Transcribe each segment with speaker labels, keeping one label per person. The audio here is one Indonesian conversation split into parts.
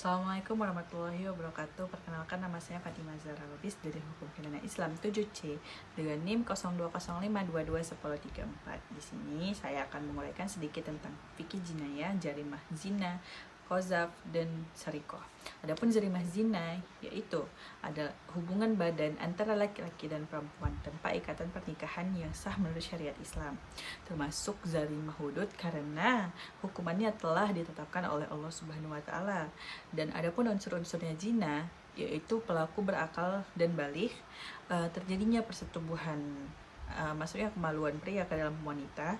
Speaker 1: Assalamualaikum warahmatullahi wabarakatuh. Perkenalkan, nama saya Fatimah Zahra Lubis dari Hukum Pidana Islam 7C dengan NIM 0205221034. Di sini saya akan menguraikan sedikit tentang fikih jinayah, jarimah zina, qazaf, dan sarikoh. Adapun jarimah zina yaitu ada hubungan badan antara laki-laki dan perempuan tanpa ikatan pernikahan yang sah menurut syariat Islam, termasuk jarimah hudud karena hukumannya telah ditetapkan oleh Allah Subhanahu wa taala. Dan adapun unsur-unsurnya zina yaitu pelaku berakal dan baligh, terjadinya persetubuhan, maksudnya kemaluan pria ke dalam wanita,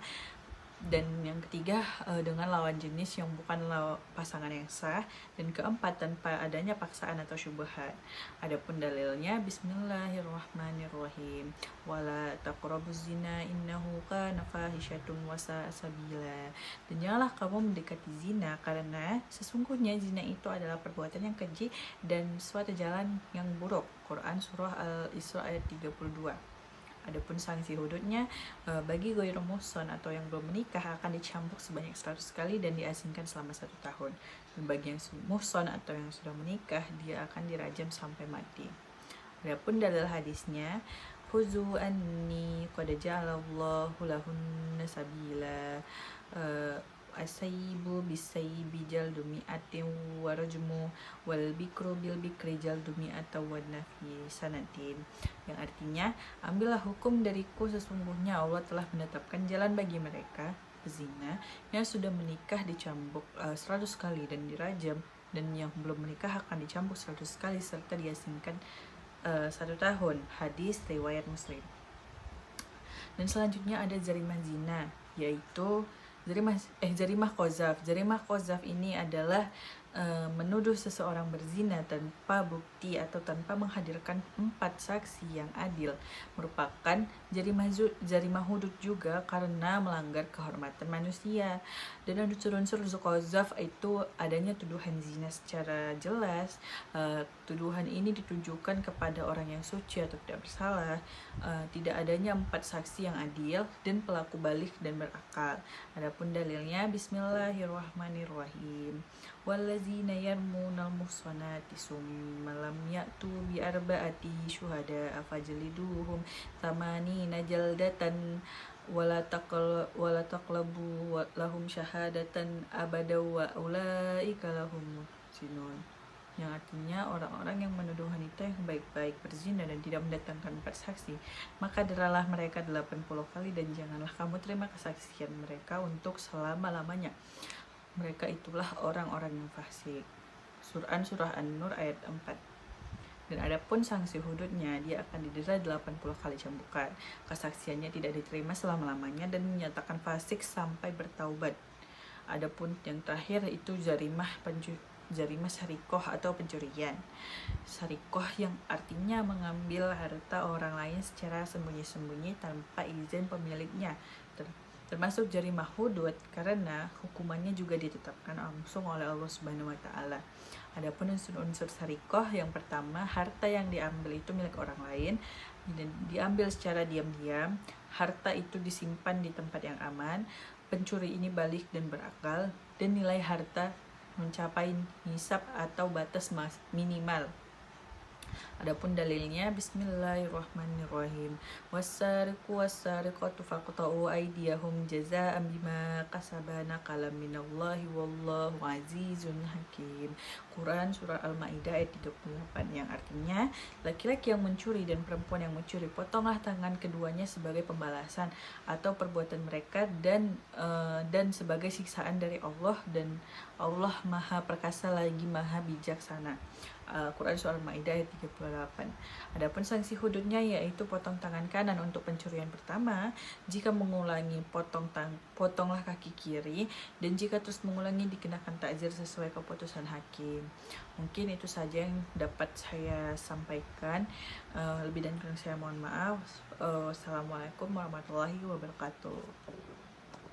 Speaker 1: dan yang ketiga dengan lawan jenis yang bukan pasangan yang sah, dan keempat tanpa adanya paksaan atau syubhat. Adapun dalilnya Bismillahirrahmanirrahim, wala taqrabuz zina innahu kana fahisyatun wa sa'a sabila. Dan janganlah kamu mendekati zina karena sesungguhnya zina itu adalah perbuatan yang keji dan suatu jalan yang buruk. Quran surah Al-Isra ayat 32. Adapun sanksi hududnya, bagi ghairu muhsan atau yang belum menikah akan dicambuk sebanyak 100 kali dan diasingkan selama 1 tahun. Dan bagi yang muhsan atau yang sudah menikah, dia akan dirajam sampai mati. Adapun dalil hadisnya, khuzu anni qad ja'alallahu lahunna sabila, asaibu bisaibi jaldu mi'atin warajmu wal bikru bil bikri jaldu mi'ata wa nafi sanatin. Yang artinya, ambillah hukum dariku, sesungguhnya Allah telah menetapkan jalan bagi mereka pezina yang sudah menikah dicambuk 100 kali dan dirajam, dan yang belum menikah akan dicambuk 100 kali serta diasingkan 1 tahun. Hadis riwayat Muslim. Dan selanjutnya ada jarimah zina, yaitu jarimah qazaf. Jarimah qazaf ini adalah menuduh seseorang berzina tanpa bukti atau tanpa menghadirkan 4 saksi yang adil, merupakan jarimah hudud juga karena melanggar kehormatan manusia. Dan unsur-unsur qazaf itu adanya tuduhan zina secara jelas. Tuduhan ini ditujukan kepada orang yang suci atau tidak bersalah, tidak adanya 4 saksi yang adil, dan pelaku baligh dan berakal. Adapun dalilnya Bismillahirrahmanirrahim, wallazina yarmunal muhsanati summa lam ya'tu bi arba'ati syuhada fajliduhum thamanina jaldatan wala taqlabu lahum syahadatan abada wa ulaika lahum sinun. Yang artinya, orang-orang yang menuduh wanita yang baik-baik berzina dan tidak mendatangkan 4 saksi, maka deralah mereka 80 kali dan janganlah kamu terima kesaksian mereka untuk selama-lamanya. Mereka itulah orang-orang yang fasik. Surah An-Nur ayat 4. Dan adapun sanksi hududnya, dia akan didera 80 kali cambukan. Kesaksiannya tidak diterima selama-lamanya dan menyatakan fasik sampai bertaubat. Adapun yang terakhir itu jarimah sarikoh atau pencurian. Sarikoh yang artinya mengambil harta orang lain secara sembunyi-sembunyi tanpa izin pemiliknya, termasuk jarimah hudud karena hukumannya juga ditetapkan langsung oleh Allah Subhanahu wa taala. Adapun unsur-unsur sarikoh, yang pertama, harta yang diambil itu milik orang lain dan diambil secara diam-diam. Harta itu disimpan di tempat yang aman. Pencuri ini baligh dan berakal, dan nilai harta mencapai nisab atau batas minimal. Adapun dalilnya Bismillahirrahmanirrahim, wassariqu wassariqatu faqta'u aydiyahum jazaa'an bima kasaba nakalam minallahi wallahu azizun hakim. Quran surah Al-Maidah ayat 38. Yang artinya, laki-laki yang mencuri dan perempuan yang mencuri, potonglah tangan keduanya sebagai pembalasan atau perbuatan mereka dan sebagai siksaan dari Allah, dan Allah Maha Perkasa lagi Maha Bijaksana. Quran surah Al-Maidah ayat 38. Adapun sanksi hududnya yaitu potong tangan kanan untuk pencurian pertama. Jika mengulangi, potonglah kaki kiri, dan jika terus mengulangi dikenakan takzir sesuai keputusan hakim. Mungkin itu saja yang dapat saya sampaikan. Lebih dan kurang saya mohon maaf. Wassalamualaikum warahmatullahi wabarakatuh.